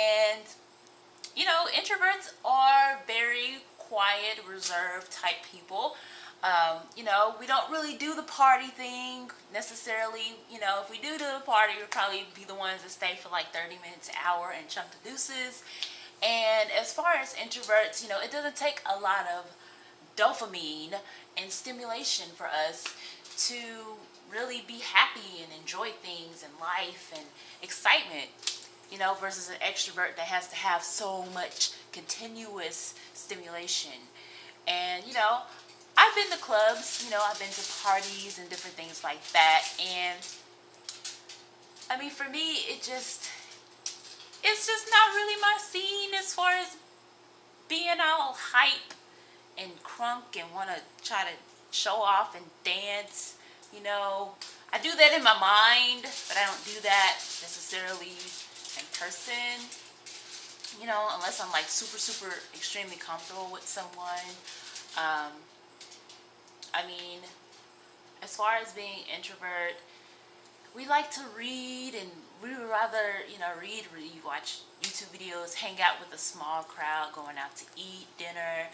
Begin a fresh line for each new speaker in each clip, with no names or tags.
And introverts are very quiet, reserved type people. We don't really do the party thing necessarily. If we do the party, we'll probably be the ones that stay for like 30 minutes, an hour, and chunk the deuces. And as far as introverts, it doesn't take a lot of dopamine and stimulation for us to really be happy and enjoy things and life and excitement, versus an extrovert that has to have so much continuous stimulation. And, I've been to clubs, I've been to parties and different things like that. And, I mean, for me, it's just not really my scene as far as being all hype and crunk and want to try to show off and dance. I do that in my mind, but I don't do that necessarily in person, unless I'm like super, super extremely comfortable with someone. I mean, as far as being introvert, we like to read, and we would rather, read, watch YouTube videos, hang out with a small crowd, going out to eat, dinner.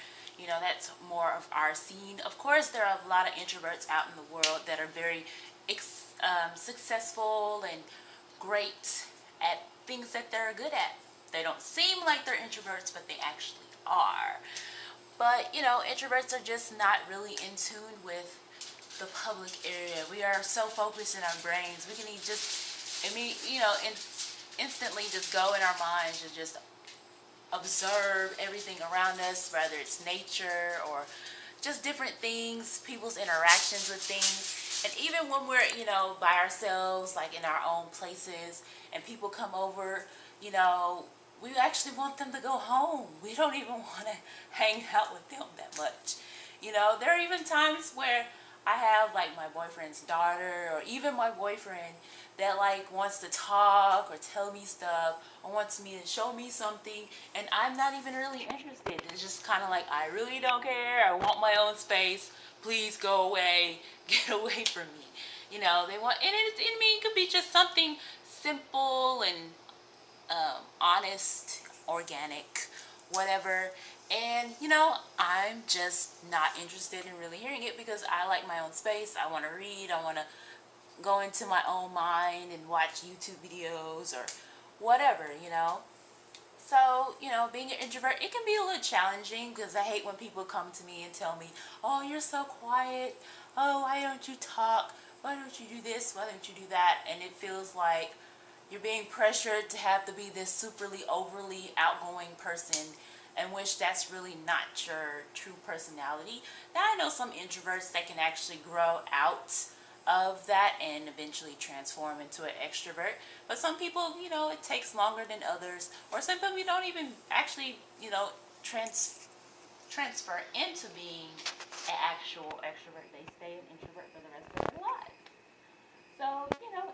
That's more of our scene. Of course, there are a lot of introverts out in the world that are very successful and great at things that they're good at. They don't seem like they're introverts, but they actually are. But, introverts are just not really in tune with the public area. We are so focused in our brains. We can instantly just go in our minds and just observe everything around us, whether it's nature or just different things, people's interactions with things. And even when we're, by ourselves, like in our own places, and people come over, we actually want them to go home. We don't even want to hang out with them that much. There are even times where I have like my boyfriend's daughter or even my boyfriend that like wants to talk or tell me stuff or wants me to show me something, and I'm not even really interested. It's just kind of like, I really don't care. I want my own space. Please go away. Get away from me. They want, and it could be just something simple and honest, organic, whatever. And, I'm just not interested in really hearing it because I like my own space. I want to read. I want to go into my own mind and watch YouTube videos or whatever, So, being an introvert, it can be a little challenging because I hate when people come to me and tell me, oh, you're so quiet. Oh, why don't you talk? Why don't you do this? Why don't you do that? And it feels like you're being pressured to have to be this superly, overly outgoing person, in which that's really not your true personality. Now, I know some introverts that can actually grow out of that and eventually transform into an extrovert. But some people, it takes longer than others. Or some people don't even actually, transfer into being an actual extrovert. They stay an introvert for the rest of their lives. So,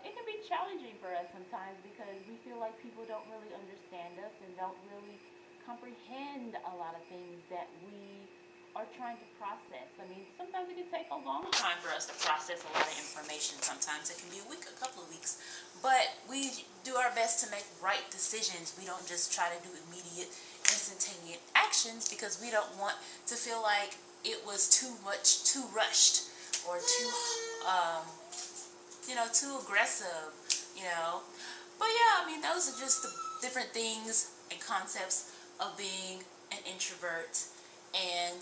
it can be challenging for us sometimes because we feel like people don't really understand us and don't really comprehend a lot of things that we are trying to process. I mean, sometimes it can take a long time for us to process a lot of information. Sometimes it can be a week, a couple of weeks. But we do our best to make right decisions. We don't just try to do immediate, instantaneous actions because we don't want to feel like it was too much, too rushed, or too too aggressive, But yeah, I mean, those are just the different things and concepts of being an introvert. And,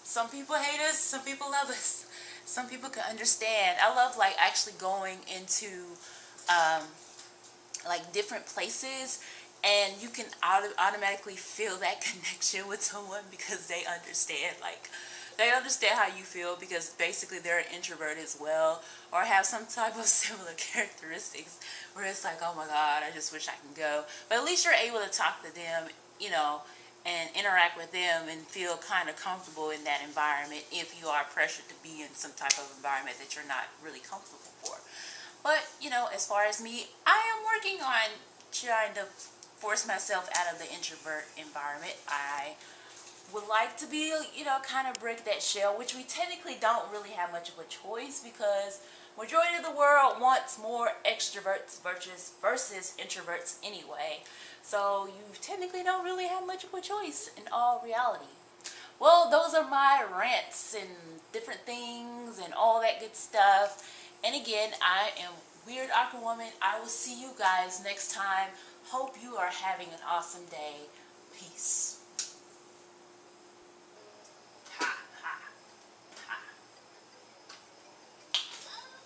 some people hate us, some people love us. Some people can understand. I love, like, actually going into, like, different places, and you can automatically feel that connection with someone because they understand, they understand how you feel because basically they're an introvert as well, or have some type of similar characteristics where it's like, oh my God, I just wish I can go. But at least you're able to talk to them, and interact with them and feel kind of comfortable in that environment if you are pressured to be in some type of environment that you're not really comfortable for. But, as far as me, I am working on trying to force myself out of the introvert environment. I would like to be, kind of break that shell, which we technically don't really have much of a choice because majority of the world wants more extroverts versus introverts anyway. So you technically don't really have much of a choice in all reality. Well, those are my rants and different things and all that good stuff. And again, I am Weird Awkward Woman. I will see you guys next time. Hope you are having an awesome day. Peace.